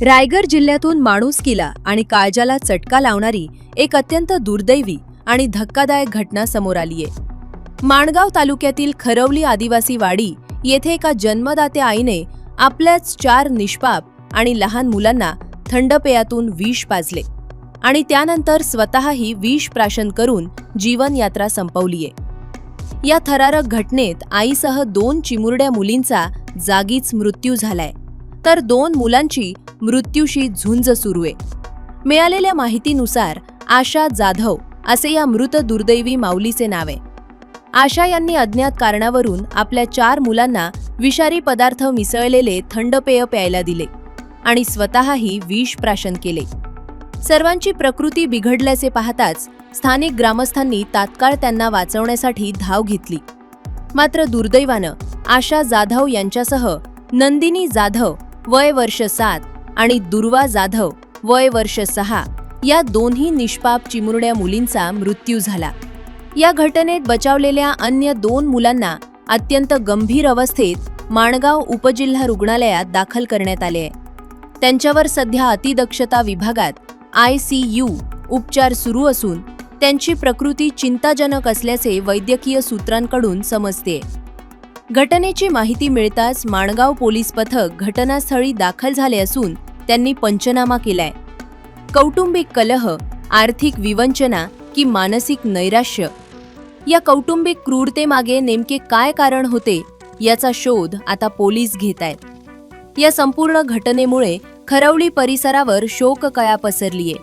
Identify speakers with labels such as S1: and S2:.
S1: रायगड जिल्ह्यातून माणुसकीला आणि काळजाला चटका लावणारी एक अत्यंत दुर्दैवी आणि धक्कादायक घटना समोर आलीये। माणगाव तालुक्यातील खरवली आदिवासी वाडी येथे एका जन्मदात्या आईने आपल्याच 4 निष्पाप आणि लहान मुलांना थंड पेयातून विष पाजले आणि त्यानंतर स्वतःही विष प्राशन करून जीवन यात्रा संपवलीये। या थरारक घटनेत आईसह 2 चिमुरड्या मुलींचा जागीच मृत्यू झालाय, तर 2 मुलांची मृत्यूशी झुंज सुरू आहे। मिळालेल्या माहितीनुसार आशा जाधव असे या मृत दुर्दैवी माऊलीचे नाव आहे। आशा यांनी अज्ञात कारणावरून आपल्या 4 मुलांना विषारी पदार्थ मिसळलेले थंड पेय प्यायला दिले आणि स्वतःही विष प्राशन केले। सर्वांची प्रकृती बिघडल्याचे पाहताच स्थानिक ग्रामस्थांनी तात्काळ त्यांना वाचवण्यासाठी धाव घेतली। मात्र दुर्दैवानं आशा जाधव यांच्यासह नंदिनी जाधव वय वर्ष 7 आणि दुर्वा जाधव वय वर्ष 6 या दोन्ही निष्पाप चिमुरड्या मुलींचा मृत्यू झाला। या घटनेत बचावलेल्या अन्य 2 मुलांना अत्यंत गंभीर अवस्थेत माणगाव उपजिल्हा रुग्णालयात दाखल करण्यात आले आहे। त्यांच्यावर सध्या अतिदक्षता विभागात ICU उपचार सुरू असून त्यांची प्रकृती चिंताजनक असल्याचे वैद्यकीय सूत्रांकडून समजते। घटनेची माहिती मिळताच माणगाव पोलीस पथक घटनास्थळी दाखल झाले असून त्यांनी पंचनामा केलाय। कौटुंबिक कलह, आर्थिक विवंचना की मानसिक नैराश्य, या कौटुंबिक क्रूरतेमागे नेमके काय कारण होते याचा शोध आता पोलीस घेत आहेत। या संपूर्ण घटनेमुळे खरवली परिसरावर शोककळा पसरलीये।